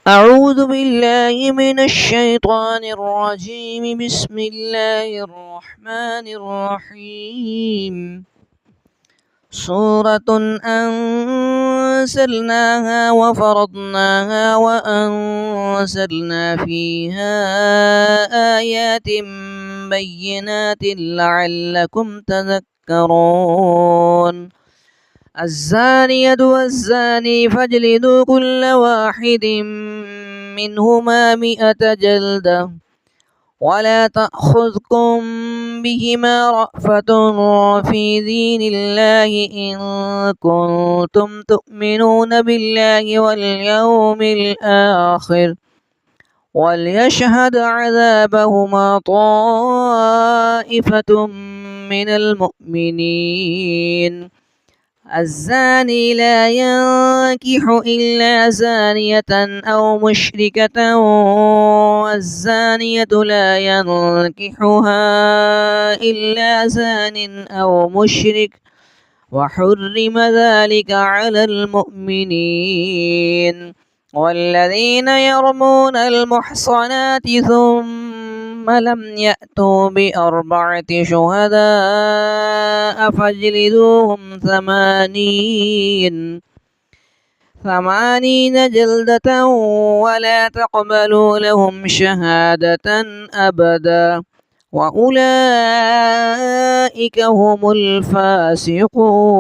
أعوذ بالله من الشيطان الرجيم. بسم الله الرحمن الرحيم. سورة أنزلناها وفرضناها وأنزلنا فيها آيات بينات لعلكم تذكرون. الزانية والزاني فاجلدوا كل واحد منهما 100 جلدة، ولا تأخذكم بهما رأفة في دين الله إن كنتم تؤمنون بالله واليوم الآخر، وليشهد عذابهما طائفة من المؤمنين. الزاني لا ينكح إلا زانية أو مشركة، والزانية لا ينكحها إلا زان أو مشرك، وحرم ذلك على المؤمنين. والذين يرمون المحصنات ثم لم يأتوا ب4 شهداء فاجلدوهم 80 جلدة، ولا تقبلوا لهم شهادة أبدا، وأولئك هم الفاسقون،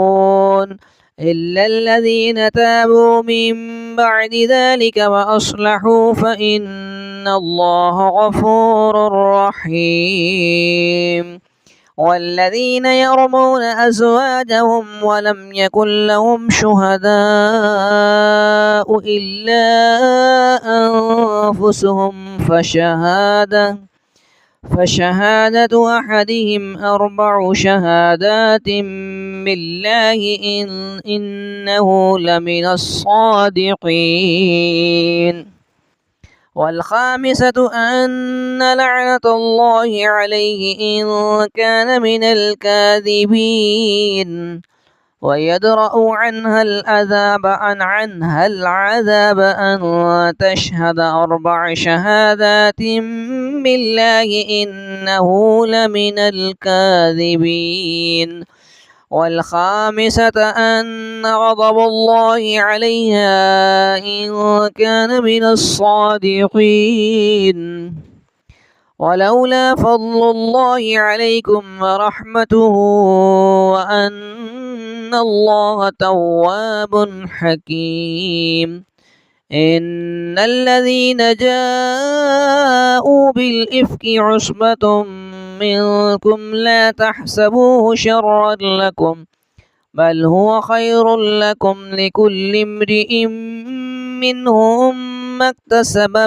إلا الذين تابوا من بعد ذلك وأصلحوا فإن الله غفور رحيم. والذين يرمون أزواجهم ولم يكن لهم شهداء إلا أنفسهم فشهادة أحدهم 4 شهادات بالله إنه لمن الصادقين. والخامسة أن لعنة الله عليه إن كان من الكاذبين، ويدرأ عنها العذاب أن تشهد 4 شهادات بالله إنه لمن الكاذبين. والخامسة أن غضب الله عليها إن كان من الصادقين. ولولا فضل الله عليكم ورحمته وأن الله تواب حكيم. إن الذين جاءوا بالإفك عصبة منكم لا تحسبوه شرا لكم، بل هو خير لكم، لكل امرئ منهم ما اكتسب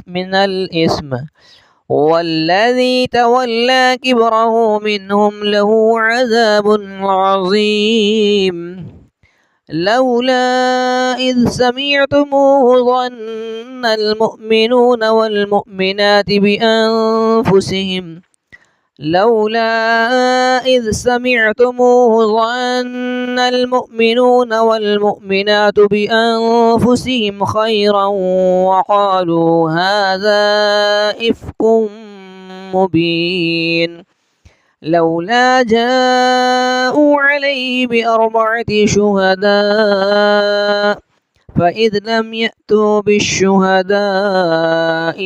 من الإثم، والذي تولى كبره منهم له عذاب عظيم. لولا إذ سمعتموه ظن المؤمنون والمؤمنات بأنفسهم خيرا وقالوا هذا إفك مبين. لولا جاءوا عليه ب4 شهداء، فإذ لم يأتوا بالشهداء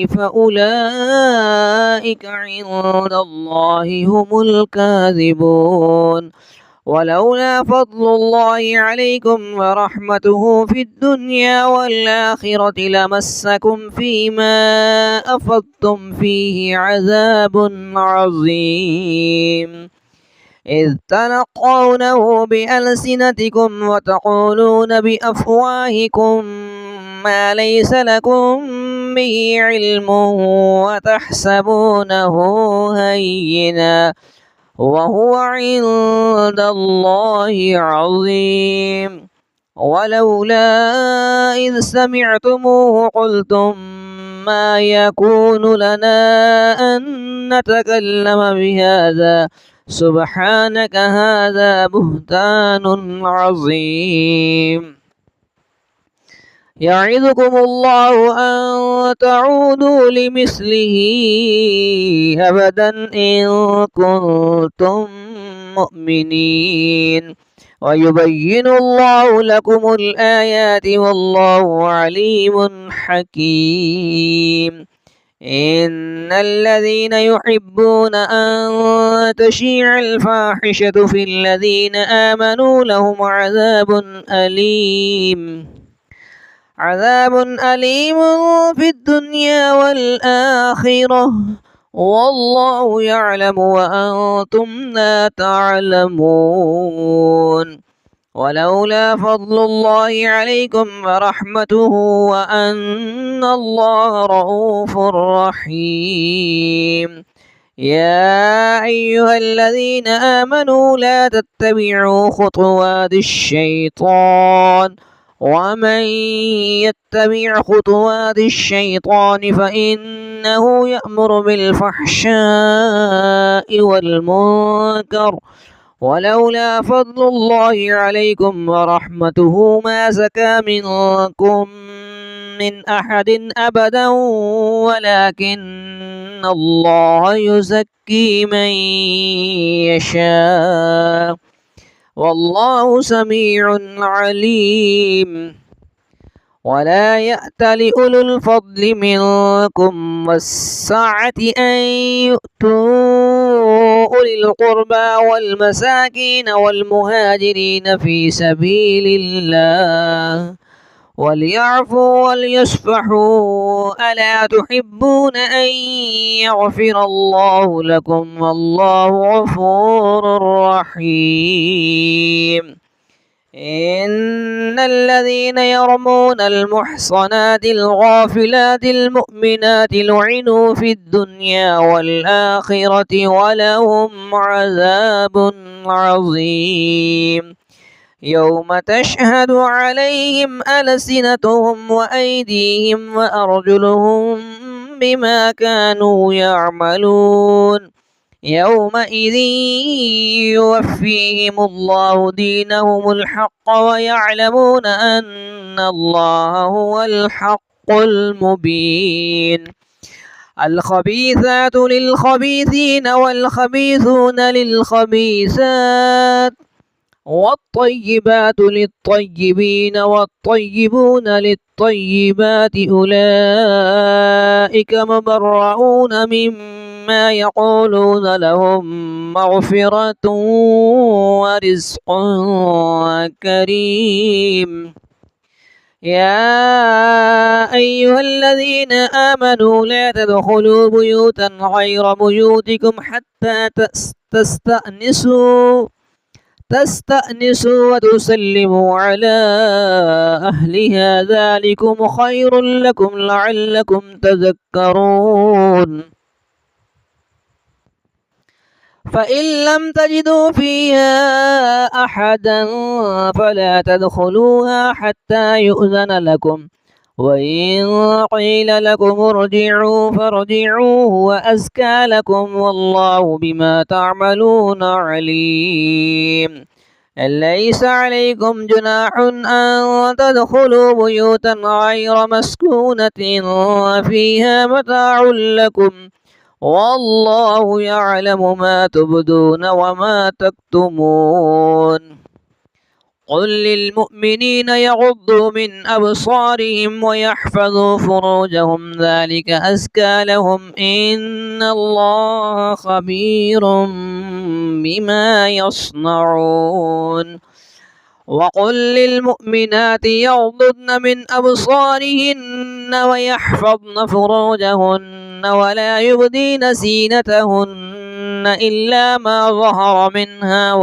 فأولئك عند الله هم الكاذبون. ولولا فضل الله عليكم ورحمته في الدنيا والآخرة لمسكم فيما أفضتم فيه عذاب عظيم، إذ تلقونه بألسنتكم وتقولون بأفواهكم ما ليس لكم به علم وتحسبونه هينا وهو عند الله عظيم. ولولا إذ سمعتموه قلتم ما يكون لنا أن نتكلم بهذا سبحانك هذا بهتان عظيم. يعظكم الله أن تعودوا لمثله أبدا إن كنتم مؤمنين ويبين الله لكم الآيات والله عليم حكيم. إن الذين يحبون أن تشيع الفاحشة في الذين آمنوا لهم عذاب أليم في الدنيا والآخرة والله يعلم وأنتم لا تعلمون. ولولا فضل الله عليكم ورحمته وأن الله رؤوف رحيم. يا أيها الذين آمنوا لا تتبعوا خطوات الشيطان ومن يتبع خطوات الشيطان فإنه يأمر بالفحشاء والمنكر ولولا فضل الله عليكم ورحمته ما زكى منكم من أحد أبدا ولكن الله يزكي من يشاء والله سميع عليم. ولا يأتل أولو الفضل منكم والسعة أن يؤتوا أولي القربى والمساكين والمهاجرين في سبيل الله وليعفوا وليصفحوا ألا تحبون أن يغفر الله لكم والله غفور رحيم. إن الذين يرمون المحصنات الغافلات المؤمنات لعنوا في الدنيا والآخرة ولهم عذاب عظيم. يوم تشهد عليهم ألسنتهم وأيديهم وأرجلهم بما كانوا يعملون يومئذ يوفيهم الله دينهم الحق ويعلمون أن الله هو الحق المبين. الخبيثات للخبيثين والخبيثون للخبيثات والطيبات للطيبين والطيبون للطيبات أولئك مبرؤون مما يقولون لهم مغفرة ورزق كريم. يا أيها الذين آمنوا لا تدخلوا بيوتا غير بيوتكم حتى تستأنسوا وتسلموا على أهلها ذلكم خير لكم لعلكم تذكرون. فإن لم تجدوا فيها أحدا فلا تدخلوها حتى يؤذن لكم وإن قيل لكم ارجعوا فارجعوا هو أزكى لكم والله بما تعملون عليم. ليس عليكم جناح أن تدخلوا بيوتا غير مسكونة فيها متاع لكم والله يعلم ما تبدون وما تكتمون. قل للمؤمنين يغضوا من أبصارهم ويحفظوا فروجهم ذلك أزكى لهم إن الله خبير بما يصنعون. وقل للمؤمنات يغضضن من أبصارهن ويحفظن فروجهن ولا يبدين زينتهن إلا ما ظهر منها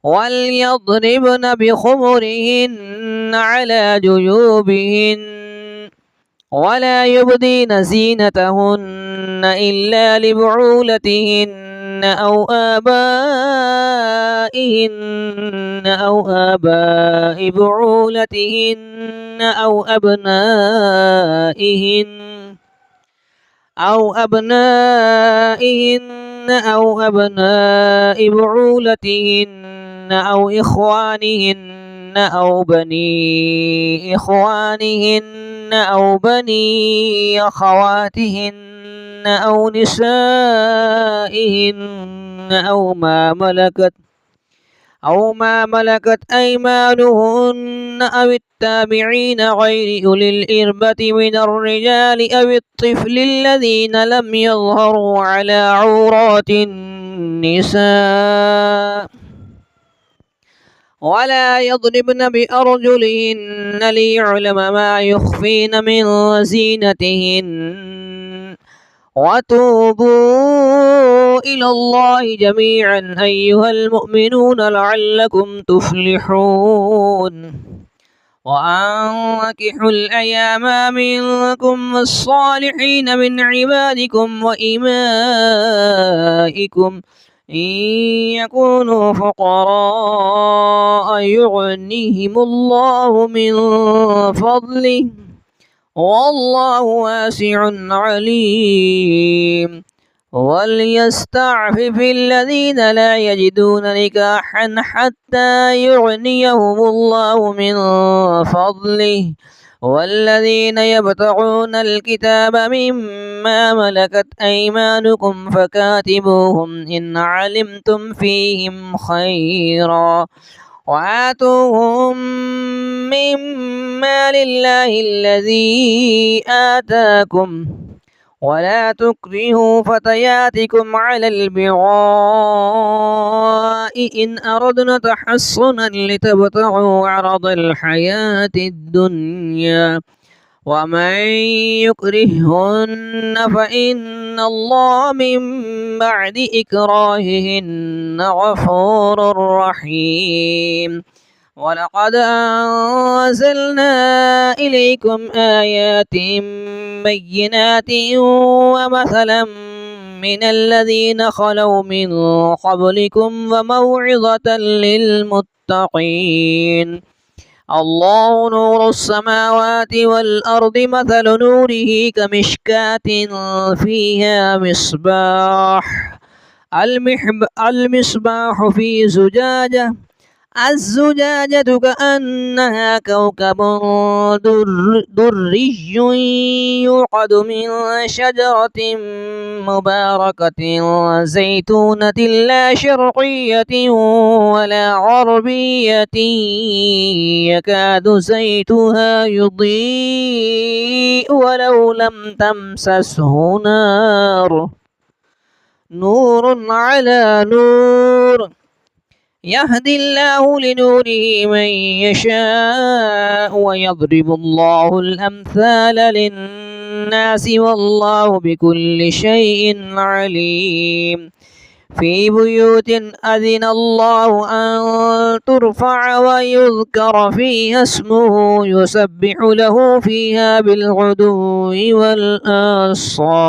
وليضربن بخمرهن على جيوبهن ولا يبدين زينتهن إلا لبعولتهن أو آباء بعولتهن أو أبنائهن أو أبناء بعولتهن أو إخوانهن أو بني إخوانهن أو بني أخواتهن أو نسائهن أو ما ملكت أيمانهن أو التابعين غير أولي الإربة من الرجال أو الطفل الذين لم يظهروا على عورات النساء ولا يضربن بأرجلهن ليعلم ما يخفين من زينتهن وتوبوا إلى الله جميعا أيها المؤمنون لعلكم تفلحون وأنكحوا الأيام منكم والصالحين من عبادكم وإمائكم إن يكونوا فقراء يغنيهم الله من فضله والله واسع عليم وليستعفف الذين لا يجدون نكاحا حتى يغنيهم الله من فضله والذين يبتغون الكتاب مما ملكت أيمانكم فكاتبوهم إن علمتم فيهم خيرا وآتوهم مما لله الذي آتاكم ولا تكرهوا فتياتكم على البغاء إن أردنا تحصنا لتبتغوا عرض الحياة الدنيا ومن يكرههن فإن الله من بعد إكراههن غفور رحيم ولقد أنزلنا إليكم آيات بينات ومثلا من الذين خلوا من قبلكم وموعظة للمتقين الله نور السماوات والأرض مثل نوره كمشكاة فيها مصباح المصباح في زجاجة الزجاجة كأنها كوكب دري يوقد من شجرة مباركة زيتونة لا شرقية ولا غربية يكاد زيتها يضيء ولو لم تمسسه نور على نور يهدي الله لنوره من يشاء ويضرب الله الأمثال للناس والله بكل شيء عليم في بيوت أذن الله أن ترفع ويذكر فيها اسمه يسبح له فيها بالغدو والآصال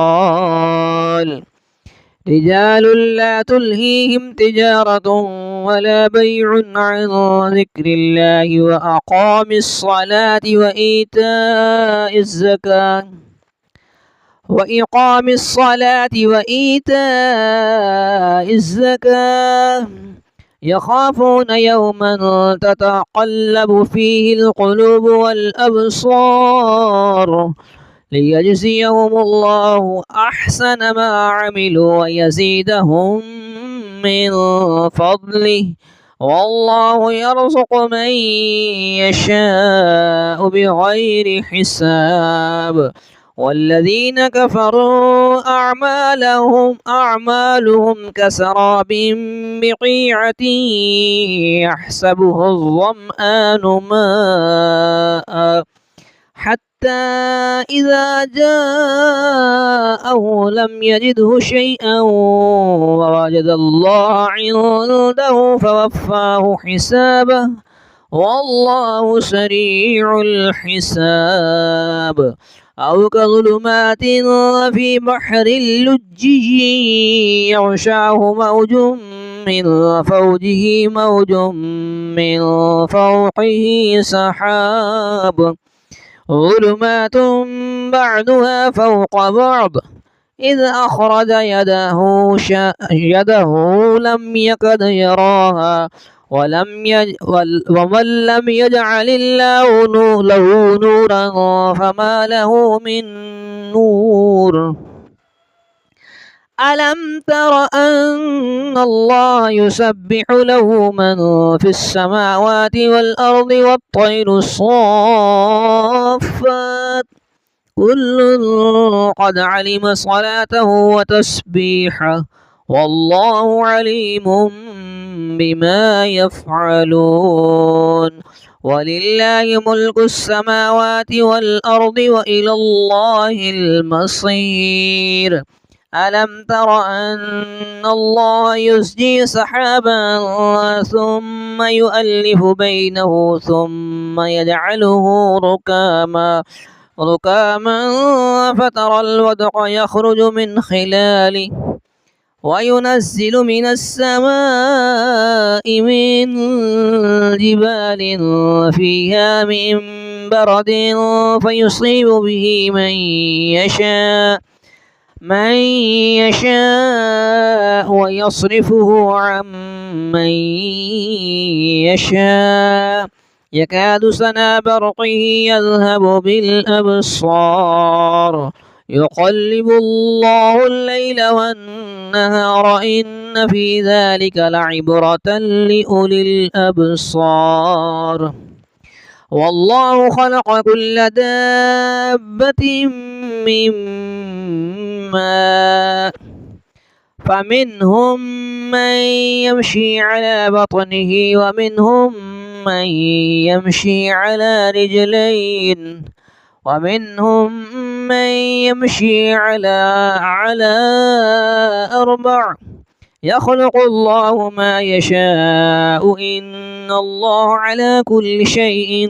رجال لا تلهيهم تجارة ولا بيع عن ذكر الله وأقام الصلاة وإيتاء الزكاة يخافون يوما تتقلب فيه القلوب والأبصار ليجزيهم الله أحسن ما عملوا ويزيدهم من فضله والله يرزق من يشاء بغير حساب والذين كفروا أعمالهم كسراب بقيعة يحسبه الظمآن ماء حتى إذا جاءه لم يجده شيئا ووجد الله عنده فوفاه حسابه والله سريع الحساب أو كظلمات في بحر لجي يغشاه موج من فوجه موج من فوقه سحاب ظلمات بعدها فوق بعض إذ أخرج يده لم يكد يراها ومن لم يجعل الله له نورا فما له من نور. ألم تر أن الله يسبح له من في السماوات والأرض والطير الصافات كل قد علم صلاته وتسبيحه والله عليم بما يفعلون. ولله ملك السماوات والأرض وإلى الله المصير. ألم تر أن الله يزجي سحابا ثم يؤلف بينه ثم يجعله ركاما فترى الودق يخرج من خلاله وينزل من السماء من جبال فيها من برد فيصيب به من يشاء ويصرفه عن من يشاء يكاد سنا برقه يذهب بالأبصار يقلب الله الليل والنهار إن في ذلك لعبرة لأولي الأبصار. والله خلق كل دابة من ماء فمنهم من يمشي على بطنه ومنهم من يمشي على رجلين ومنهم من يمشي على أربع يخلق الله ما يشاء إن الله على كل شيء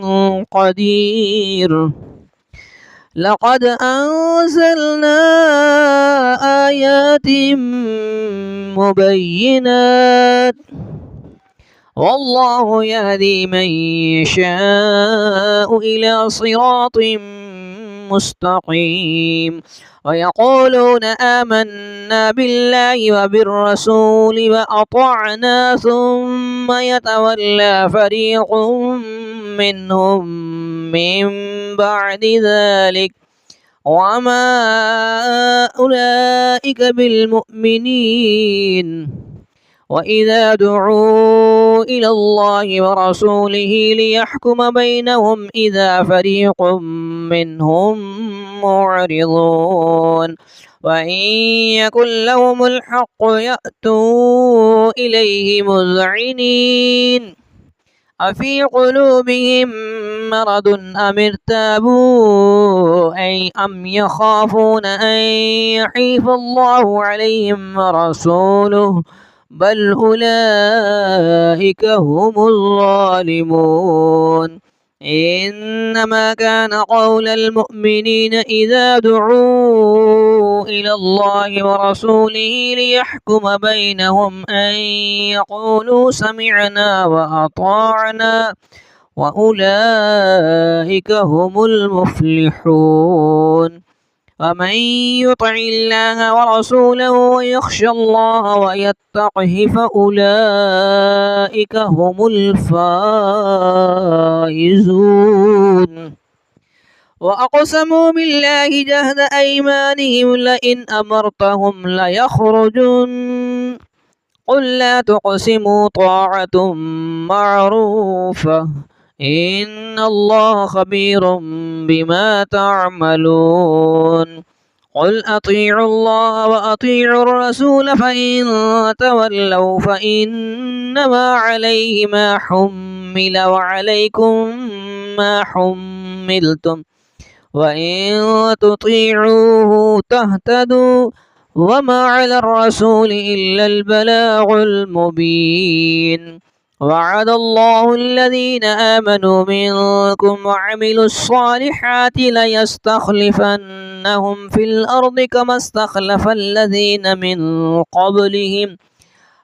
قدير. لقد أنزلنا آيات مبينات والله يهدي من يشاء إلى صراط مستقيم. ويقولون آمنا بالله وبالرسول وأطعنا ثم يتولى فريق منهم من بعد ذلك وما أولئك بالمؤمنين. وإذا دعوا إلى الله ورسوله ليحكم بينهم إذا فريق منهم معرضون. وإن يكن لهم الحق يأتوا إليه مذعنين أفي قلوبهم مرض أم ارتابوا أم يخافون أن يحيف الله عليهم ورسوله بل أولئك هم الظالمون. إنما كان قول المؤمنين إذا دعوا إلى الله ورسوله ليحكم بينهم أن يقولوا سمعنا وأطعنا وأولئك هم المفلحون. ومن يطع الله ورسوله ويخشى الله ويتقه فأولئك هم الفائزون. وأقسموا بالله جهد أيمانهم لئن أمرتهم ليخرجن قل لا تقسموا طاعة معروفة إن الله خبير بما تعملون. قل أطيعوا الله وأطيعوا الرسول فإن تولوا فإنما عليه ما حمل وعليكم ما حملتم وإن تطيعوه تهتدوا وما على الرسول إلا البلاغ المبين. وعد الله الذين آمنوا منكم وعملوا الصالحات ليستخلفنهم في الأرض كما استخلف الذين من قبلهم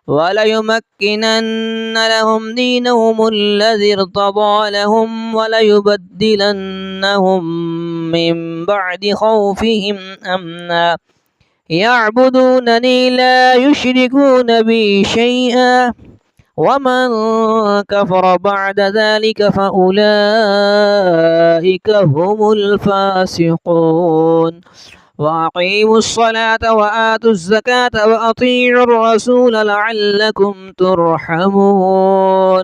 وليمكنن لهم دينهم الذي ارتضى لهم وليبدلنهم من بعد خوفهم أمنا يعبدونني لا يشركون بي شيئا ومن كفر بعد ذلك فأولئك هم الفاسقون وأقيموا الصلاة وآتوا الزكاة وأطيعوا الرسول لعلكم ترحمون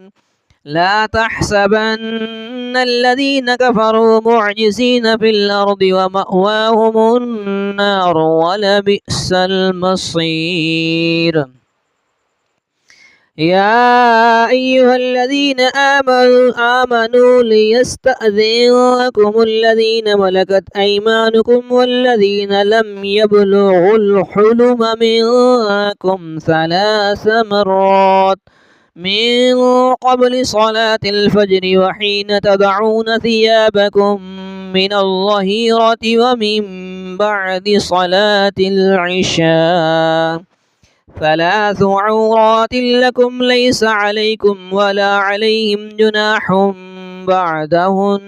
لا تحسبن الذين كفروا معجزين في الأرض ومأواهم النار ولبئس المصير يا أيها الذين آمنوا ليستأذنكم الذين ملكت أيمانكم والذين لم يبلغوا الحلم منكم 3 مرات من قبل صلاة الفجر وحين تضعون ثيابكم من الظهيرة ومن بعد صلاة العشاء 3 عورات لكم ليس عليكم ولا عليهم جناح بعدهن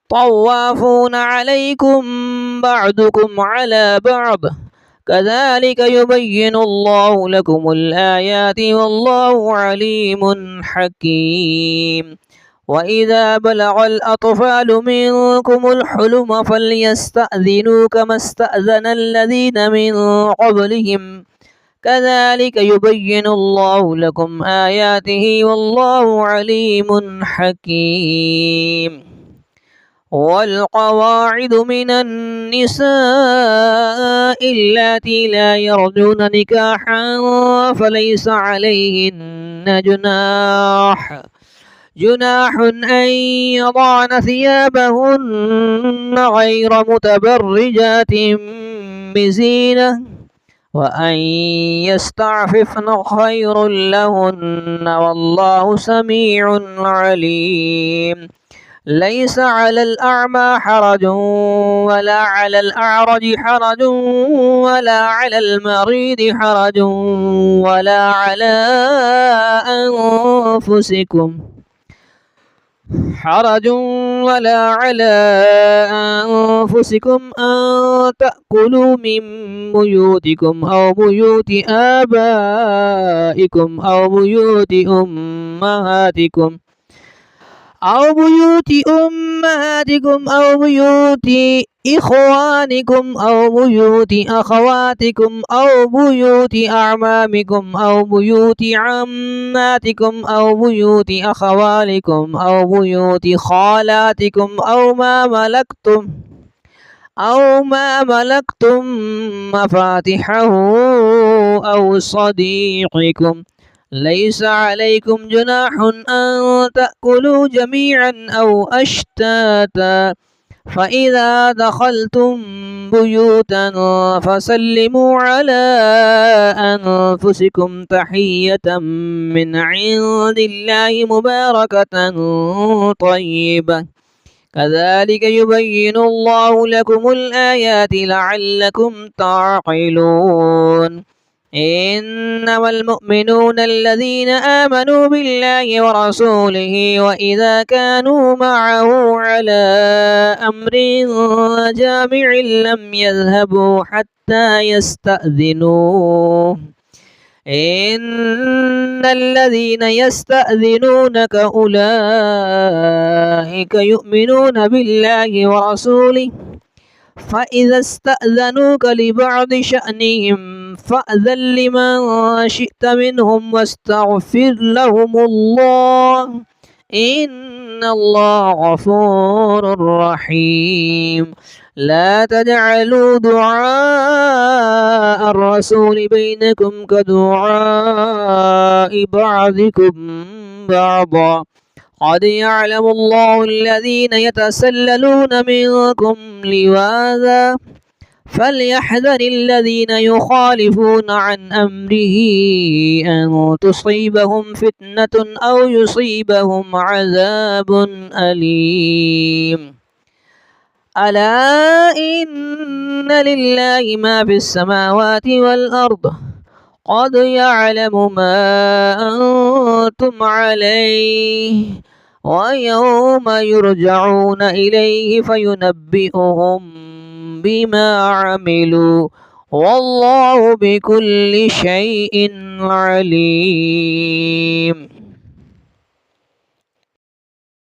طوافون عليكم بعضكم على بعض كذلك يبين الله لكم الآيات والله عليم حكيم وإذا بلغ الأطفال منكم الحلم فليستأذنوا كما استأذن الذين من قبلهم كذلك يبين الله لكم آياته والله عليم حكيم والقواعد من النساء اللاتي لا يرجون نكاحا فليس عليهن جناح أن يضعن ثيابهن غير متبرجات بزينة وأن يستعففن خير لهن والله سميع عليم ليس على الأعمى حرج ولا على الأعرج حرج ولا على المريض حرج ولا على أنفسكم أن تأكلوا من بيوتكم أو بيوت آبائكم أو بيوت أمهاتكم أو بيوت إخوانكم أو بيوت أخواتكم أو بيوت أعمامكم أو بيوت عماتكم أو بيوت أخوالكم أو بيوت خالاتكم أو ما ملكتم مفاتحه أو صديقكم ليس عليكم جناح أن تأكلوا جميعا أو أشتاتا فإذا دخلتم بيوتا فسلموا على أنفسكم تحية من عند الله مباركة طيبة كذلك يبين الله لكم الآيات لعلكم تعقلون إنما المؤمنون الذين آمنوا بالله ورسوله وإذا كانوا معه على أمر جامع لم يذهبوا حتى يستأذنوه إن الذين يستأذنونك أولئك يؤمنون بالله ورسوله فإذا استأذنوك لبعض شأنهم فأذن لمن شئت منهم واستغفر لهم الله إن الله غفور رحيم لا تجعلوا دعاء الرسول بينكم كدعاء بعضكم بعضا قد يعلم الله الذين يتسللون منكم لواذا فليحذر الذين يخالفون عن أمره أن تصيبهم فتنة أو يصيبهم عذاب أليم ألا إن لله ما في السماوات والأرض قد يعلم ما أنتم عليه ويوم يرجعون إليه فينبئهم بما عملوا والله بكل شيء عليم.